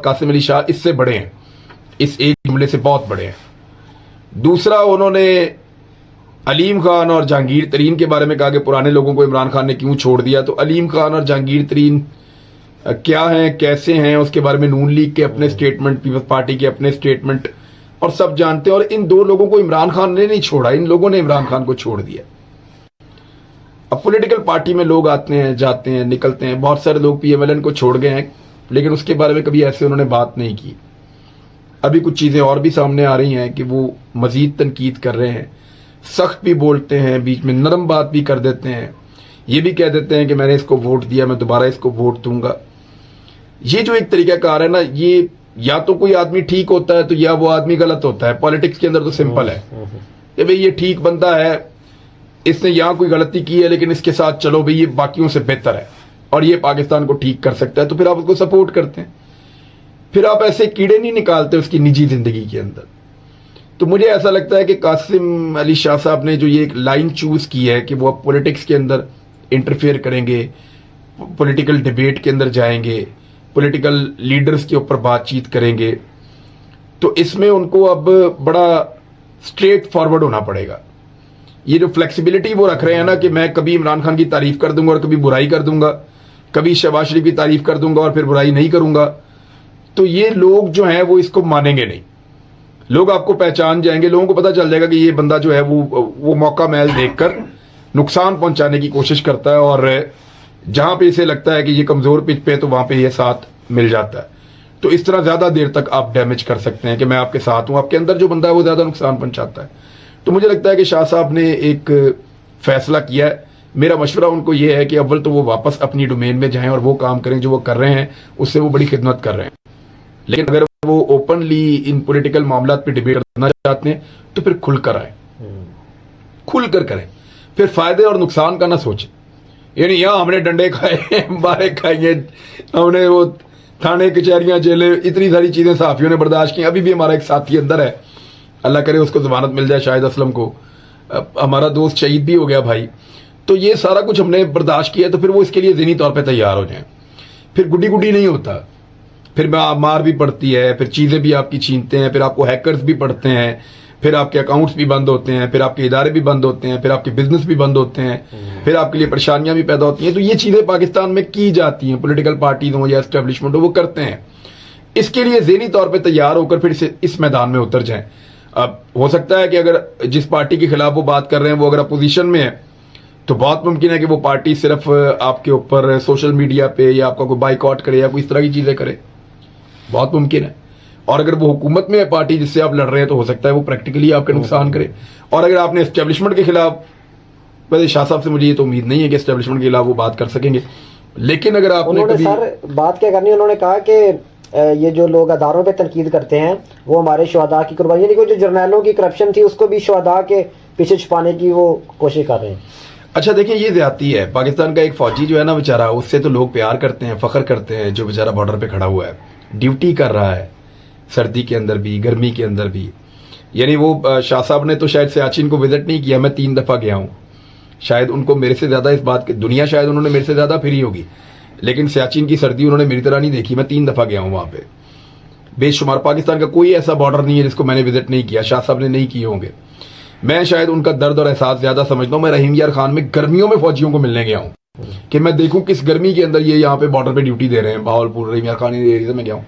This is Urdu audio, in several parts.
قاسم علی شاہ اس سے بڑے ہیں، اس ایک جملے سے بہت بڑے ہیں۔ دوسرا، انہوں نے علیم خان اور جہانگیر ترین کے بارے میں کہا کہ پرانے لوگوں کو عمران خان نے کیوں چھوڑ دیا۔ تو علیم خان اور جہانگیر ترین کیا ہیں، کیسے ہیں، اس کے بارے میں نون لیگ کے اپنے سٹیٹمنٹ، پیپلز پارٹی کے اپنے سٹیٹمنٹ، اور سب جانتے ہیں۔ اور ان دو لوگوں کو عمران خان نے نہیں چھوڑا، ان لوگوں نے عمران خان کو چھوڑ دیا۔ اب پولیٹیکل پارٹی میں لوگ آتے ہیں، جاتے ہیں، نکلتے ہیں، بہت سارے لوگ پی ایم ایل این کو چھوڑ گئے ہیں، لیکن اس کے بارے میں کبھی ایسے انہوں نے بات نہیں کی۔ ابھی کچھ چیزیں اور بھی سامنے آ رہی ہیں کہ وہ مزید تنقید کر رہے ہیں، سخت بھی بولتے ہیں، بیچ میں نرم بات بھی کر دیتے ہیں، یہ بھی کہہ دیتے ہیں کہ میں نے اس کو ووٹ دیا، میں دوبارہ اس کو ووٹ دوں گا۔ یہ جو ایک طریقہ کار ہے نا، یہ یا تو کوئی آدمی ٹھیک ہوتا ہے تو یا وہ آدمی غلط ہوتا ہے۔ پالیٹکس کے اندر تو سمپل ہے کہ بھئی یہ ٹھیک بندہ ہے، اس نے یہاں کوئی غلطی کی ہے، لیکن اس کے ساتھ چلو بھئی یہ باقیوں سے بہتر ہے اور یہ پاکستان کو ٹھیک کر سکتا ہے، تو پھر آپ اس کو سپورٹ کرتے ہیں۔ پھر آپ ایسے کیڑے نہیں نکالتے اس کی نجی زندگی کے اندر۔ تو مجھے ایسا لگتا ہے کہ قاسم علی شاہ صاحب نے جو یہ ایک لائن چوز کی ہے کہ وہ اب پولیٹکس کے اندر انٹرفیئر کریں گے، پولیٹیکل ڈیبیٹ کے اندر جائیں گے، پولیٹیکل لیڈرز کے اوپر بات چیت کریں گے، تو اس میں ان کو اب بڑا سٹریٹ فارورڈ ہونا پڑے گا۔ یہ جو فلیکسیبلٹی وہ رکھ رہے ہیں نا کہ میں کبھی عمران خان کی تعریف کر دوں گا اور کبھی برائی کر دوں گا، کبھی شہباز شریف کی تعریف کر دوں گا اور پھر برائی نہیں کروں گا، تو یہ لوگ جو ہیں وہ اس کو مانیں گے نہیں۔ لوگ آپ کو پہچان جائیں گے، لوگوں کو پتہ چل جائے گا کہ یہ بندہ جو ہے وہ موقع محل دیکھ کر نقصان پہنچانے کی کوشش کرتا ہے، اور جہاں پہ اسے لگتا ہے کہ یہ کمزور پچ پہ تو وہاں پہ یہ ساتھ مل جاتا ہے۔ تو اس طرح زیادہ دیر تک آپ ڈیمیج کر سکتے ہیں کہ میں آپ کے ساتھ ہوں، آپ کے اندر جو بندہ ہے وہ زیادہ نقصان پہنچاتا ہے۔ تو مجھے لگتا ہے کہ شاہ صاحب نے ایک فیصلہ کیا ہے۔ میرا مشورہ ان کو یہ ہے کہ اول تو وہ واپس اپنی ڈومین میں جائیں اور وہ کام کریں جو وہ کر رہے ہیں، اس سے وہ بڑی خدمت کر رہے ہیں۔ لیکن اگر وہ اوپنلی ان پولیٹیکل معاملات پہ ڈیبیٹ کرنا چاہتے ہیں تو پھر کھل کر آئیں، کھل کر کریں، پھر فائدے اور نقصان کا نہ سوچیں۔ یعنی یہاں ہم نے ڈنڈے کھائے، بارے کھائیں، ہم نے وہ تھانے کچہریاں جیلیں، اتنی ساری چیزیں صحافیوں نے برداشت کی۔ ابھی بھی ہمارا ایک ساتھی اندر ہے، اللہ کرے اس کو ضمانت مل جائے، شاہد اسلم کو، ہمارا دوست شہید بھی ہو گیا بھائی۔ تو یہ سارا کچھ ہم نے برداشت کیا، تو پھر وہ اس کے لیے ذہنی طور پہ تیار ہو جائیں۔ پھر گڈی گڈی نہیں ہوتا، پھر مار بھی پڑتی ہے، پھر چیزیں بھی آپ کی چھینتے ہیں، پھر آپ کو ہیکرز بھی پڑتے ہیں، پھر آپ کے اکاؤنٹس بھی بند ہوتے ہیں، پھر آپ کے ادارے بھی بند ہوتے ہیں، پھر آپ کے بزنس بھی بند ہوتے ہیں، پھر آپ کے لیے پریشانیاں بھی پیدا ہوتی ہیں۔ تو یہ چیزیں پاکستان میں کی جاتی ہیں، پولیٹیکل پارٹیز ہوں یا اسٹیبلشمنٹ ہو، وہ کرتے ہیں۔ اس کے لیے ذہنی طور پہ تیار ہو کر پھر اس میدان میں اتر جائیں۔ اب ہو سکتا ہے کہ اگر جس پارٹی کے خلاف وہ بات کر رہے ہیں وہ اگر اپوزیشن میں ہے تو بہت ممکن ہے کہ وہ پارٹی صرف آپ کے اوپر سوشل میڈیا پہ یا آپ کا کوئی بائیکاٹ کرے یا کوئی اس طرح کی چیزیں کرے، بہت ممکن ہے۔ اور اگر وہ حکومت میں ہے پارٹی جس سے آپ لڑ رہے ہیں تو ہو سکتا ہے وہ پریکٹیکلی آپ کا نقصان کرے۔ اور اگر آپ نے اسٹیبلشمنٹ کے خلاف، ویسے شاہ صاحب سے مجھے یہ تو امید نہیں ہے کہ اسٹیبلشمنٹ کے خلاف وہ بات کر سکیں گے، لیکن اگر آپ نے کبھی سر بات کیا کرنی، انہوں نے کہا کہ یہ جو لوگ اداروں پہ تنقید کرتے ہیں وہ ہمارے شہداء کی قربانی، یعنی کہ جو جرنیلوں کی کرپشن تھی اس کو بھی شہداء کے پیچھے چھپانے کی وہ کوشش کر رہے ہیں۔ اچھا دیکھیں، یہ زیادتی ہے۔ پاکستان کا ایک فوجی جو ہے نا بیچارہ، اس سے تو لوگ پیار کرتے ہیں، فخر کرتے ہیں، جو بیچارہ بارڈر پہ کھڑا ہوا ہے، ڈیوٹی کر رہا ہے، سردی کے اندر بھی، گرمی کے اندر بھی۔ یعنی وہ شاہ صاحب نے تو شاید سیاچن کو وزٹ نہیں کیا، میں 3 دفعہ گیا ہوں۔ شاید ان کو میرے سے زیادہ اس بات کی دنیا، شاید انہوں نے میرے سے زیادہ پھری ہوگی، لیکن سیاچن کی سردی انہوں نے میری طرح نہیں دیکھی۔ میں 3 دفعہ گیا ہوں وہاں پہ، بے شمار۔ پاکستان کا کوئی ایسا بارڈر نہیں ہے جس کو میں نے وزٹ نہیں کیا، شاہ صاحب نے نہیں کیے ہوں گے۔ میں شاید ان کا درد اور احساس زیادہ سمجھتا ہوں۔ میں رحیم یار خان میں گرمیوں میں فوجیوں کو ملنے گیا ہوں کہ میں دیکھوں کس گرمی کے اندر یہ یہاں پہ بارڈر پہ ڈیوٹی دے رہے ہیں۔ بہاولپور، رحیم یار خان ایریا سے میں گیا ہوں،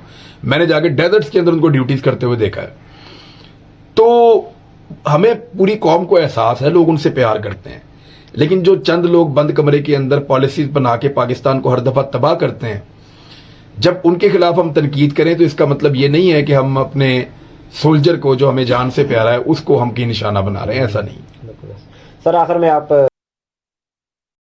میں نے جا کے ڈیزرٹس کے اندر ان کو ڈیوٹیز کرتے ہوئے دیکھا ہے۔ تو ہمیں پوری قوم کو احساس ہے، لوگ ان سے پیار کرتے ہیں، لیکن جو چند لوگ بند کمرے کے اندر پالیسیز بنا کے پاکستان کو ہر دفعہ تباہ کرتے ہیں، جب ان کے خلاف ہم تنقید کریں تو اس کا مطلب یہ نہیں ہے کہ ہم اپنے سولجر کو جو ہمیں جان سے پیارا ہے اس کو ہم کی نشانہ بنا رہے ہیں، ایسا نہیں۔ سر آخر میں آپ